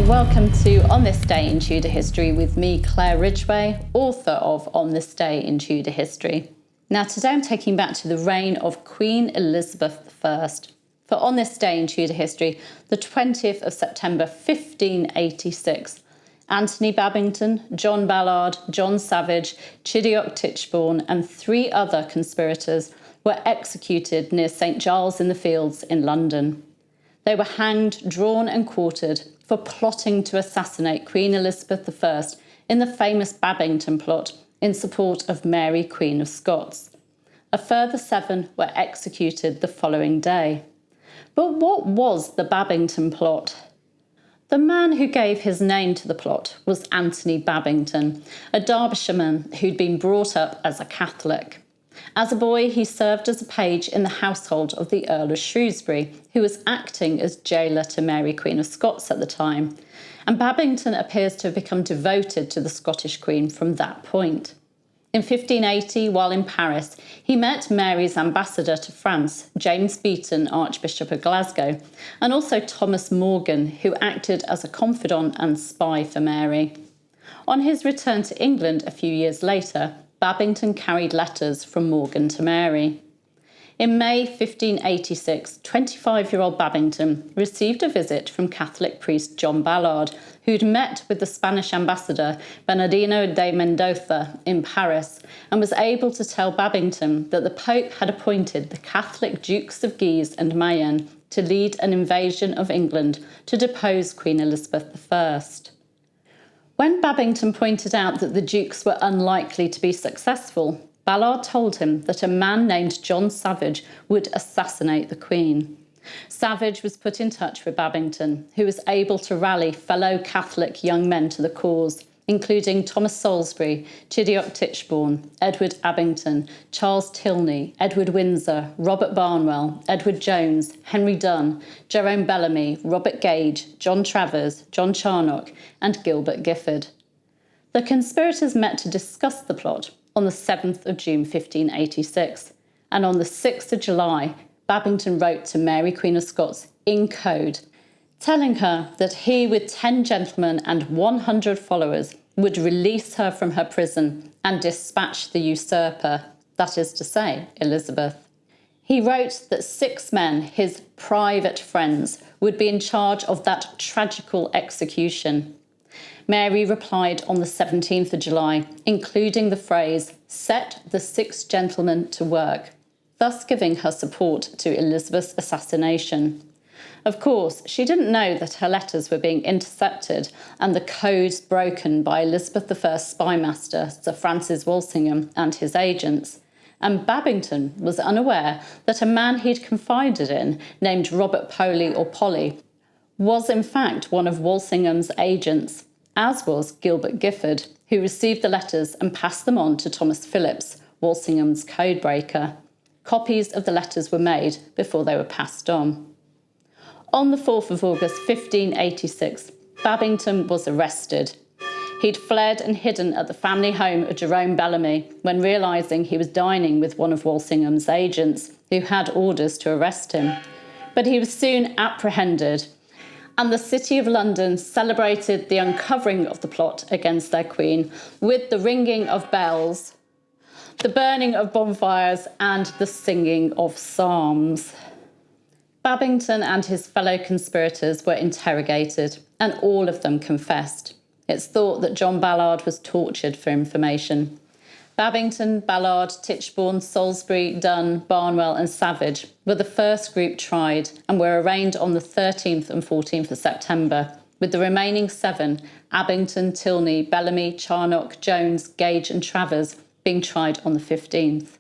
and welcome to On This Day in Tudor History with me, Claire Ridgway, author of On This Day in Tudor History. Now today I'm taking you back to the reign of Queen Elizabeth I. For On This Day in Tudor History, the 20th of September 1586, Anthony Babington, John Ballard, John Savage, Chidiock Titchbourne and 3 other conspirators were executed near St Giles in the Fields in London. They were hanged, drawn and quartered for plotting to assassinate Queen Elizabeth I in the famous Babington Plot in support of Mary, Queen of Scots. A further 7 were executed the following day. But what was the Babington Plot? The man who gave his name to the plot was Anthony Babington, a Derbyshireman who'd been brought up as a Catholic. As a boy, he served as a page in the household of the Earl of Shrewsbury, who was acting as jailer to Mary, Queen of Scots at the time, and Babington appears to have become devoted to the Scottish Queen from that point. In 1580, while in Paris, he met Mary's ambassador to France, James Beaton, Archbishop of Glasgow, and also Thomas Morgan, who acted as a confidant and spy for Mary. On his return to England a few years later, Babington carried letters from Morgan to Mary. In May 1586, 25-year-old Babington received a visit from Catholic priest John Ballard, who'd met with the Spanish ambassador Bernardino de Mendoza in Paris and was able to tell Babington that the Pope had appointed the Catholic Dukes of Guise and Mayenne to lead an invasion of England to depose Queen Elizabeth I. When Babington pointed out that the Dukes were unlikely to be successful, Ballard told him that a man named John Savage would assassinate the Queen. Savage was put in touch with Babington, who was able to rally fellow Catholic young men to the cause, including Thomas Salisbury, Chidiock Titchbourne, Edward Abington, Charles Tilney, Edward Windsor, Robert Barnwell, Edward Jones, Henry Dunn, Jerome Bellamy, Robert Gage, John Travers, John Charnock, and Gilbert Gifford. The conspirators met to discuss the plot on the 7th of June 1586, and on the 6th of July, Babington wrote to Mary, Queen of Scots in code, telling her that he, with 10 gentlemen and 100 followers, would release her from her prison and dispatch the usurper, that is to say, Elizabeth. He wrote that 6 men, his private friends, would be in charge of that tragical execution. Mary replied on the 17th of July, including the phrase, "set the 6 gentlemen to work," thus giving her support to Elizabeth's assassination. Of course, she didn't know that her letters were being intercepted and the codes broken by Elizabeth I's spymaster, Sir Francis Walsingham, and his agents. And Babington was unaware that a man he'd confided in, named Robert Poley or Polly, was in fact one of Walsingham's agents, as was Gilbert Gifford, who received the letters and passed them on to Thomas Phillips, Walsingham's codebreaker. Copies of the letters were made before they were passed on. On the 4th of August 1586, Babington was arrested. He'd fled and hidden at the family home of Jerome Bellamy when realising he was dining with one of Walsingham's agents, who had orders to arrest him. But he was soon apprehended, and the City of London celebrated the uncovering of the plot against their Queen with the ringing of bells, the burning of bonfires and the singing of psalms. Babington and his fellow conspirators were interrogated, and all of them confessed. It's thought that John Ballard was tortured for information. Babington, Ballard, Titchbourne, Salisbury, Dunn, Barnwell and Savage were the first group tried and were arraigned on the 13th and 14th of September, with the remaining 7, Abington, Tilney, Bellamy, Charnock, Jones, Gage and Travers, being tried on the 15th.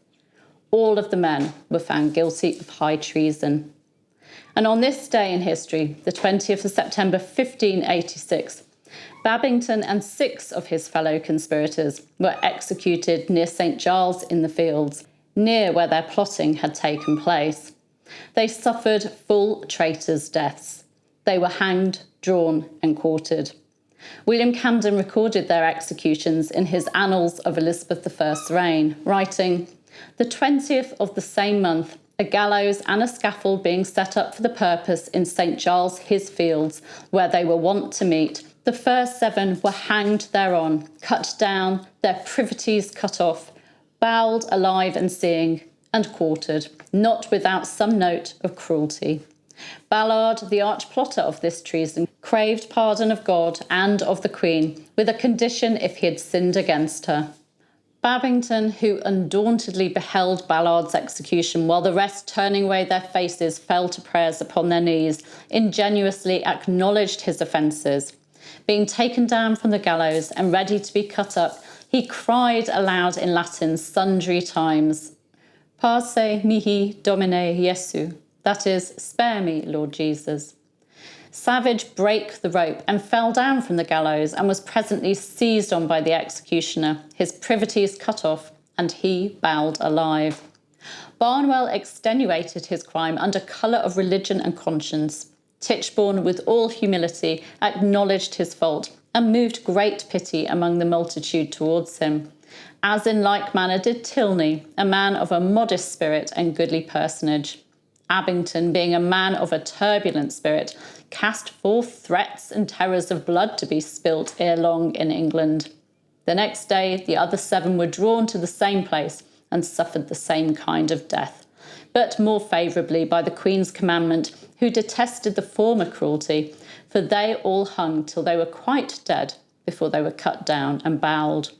All of the men were found guilty of high treason. And on this day in history, the 20th of September 1586, Babington and 6 of his fellow conspirators were executed near St Giles in the Fields, near where their plotting had taken place. They suffered full traitors' deaths. They were hanged, drawn and quartered. William Camden recorded their executions in his Annals of Elizabeth I's reign, writing, "The 20th of the same month, a gallows and a scaffold being set up for the purpose in St. Giles his fields, where they were wont to meet. The first 7 were hanged thereon, cut down, their privities cut off, bowled alive and seeing, and quartered, not without some note of cruelty. Ballard, the arch-plotter of this treason, craved pardon of God and of the Queen, with a condition if he had sinned against her. Babington, who undauntedly beheld Ballard's execution while the rest, turning away their faces, fell to prayers upon their knees, ingenuously acknowledged his offences. Being taken down from the gallows and ready to be cut up, he cried aloud in Latin sundry times, Parce mihi Domine Jesu, that is, spare me, Lord Jesus. Savage brake the rope and fell down from the gallows and was presently seized on by the executioner, his privities cut off, and he bowled alive. Barnwell extenuated his crime under colour of religion and conscience. Tichborne, with all humility, acknowledged his fault and moved great pity among the multitude towards him, as in like manner did Tilney, a man of a modest spirit and goodly personage. Babington, being a man of a turbulent spirit, cast forth threats and terrors of blood to be spilt ere long in England. The next day the other 7 were drawn to the same place and suffered the same kind of death, but more favourably by the Queen's commandment, who detested the former cruelty, for they all hung till they were quite dead before they were cut down and bowled.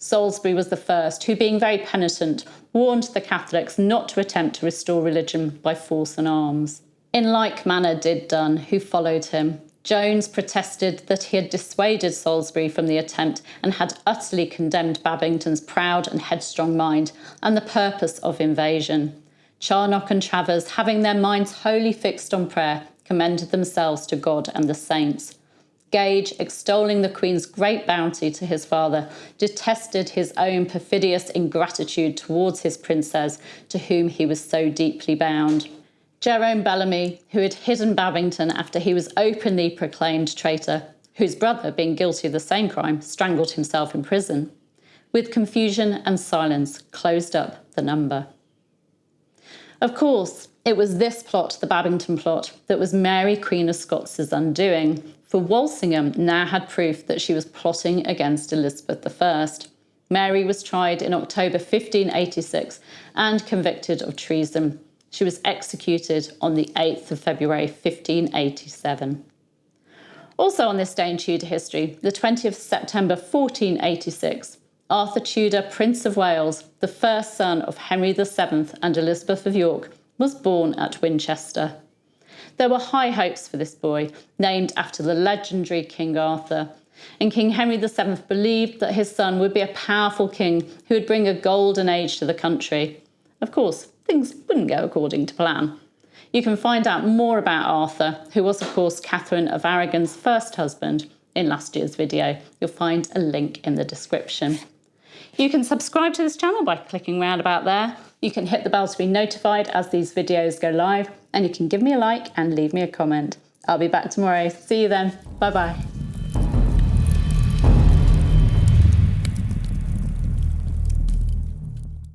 Salisbury was the first, who, being very penitent, warned the Catholics not to attempt to restore religion by force and arms. In like manner did Dunn, who followed him. Jones protested that he had dissuaded Salisbury from the attempt and had utterly condemned Babington's proud and headstrong mind and the purpose of invasion. Charnock and Travers, having their minds wholly fixed on prayer, commended themselves to God and the saints. Gage, extolling the Queen's great bounty to his father, detested his own perfidious ingratitude towards his princess, to whom he was so deeply bound. Jerome Bellamy, who had hidden Babington after he was openly proclaimed traitor, whose brother, being guilty of the same crime, strangled himself in prison, with confusion and silence closed up the number. Of course, it was this plot, the Babington Plot, that was Mary, Queen of Scots' undoing, for Walsingham now had proof that she was plotting against Elizabeth I. Mary was tried in October 1586 and convicted of treason. She was executed on the 8th of February 1587. Also on this day in Tudor history, the 20th September 1486, Arthur Tudor, Prince of Wales, the first son of Henry VII and Elizabeth of York, was born at Winchester. There were high hopes for this boy, named after the legendary King Arthur, and King Henry VII believed that his son would be a powerful king who would bring a golden age to the country. Of course, things wouldn't go according to plan. You can find out more about Arthur, who was, of course, Catherine of Aragon's first husband, in last year's video. You'll find a link in the description. You can subscribe to this channel by clicking round about there. You can hit the bell to be notified as these videos go live, and you can give me a like and leave me a comment. I'll be back tomorrow. See you then. Bye bye.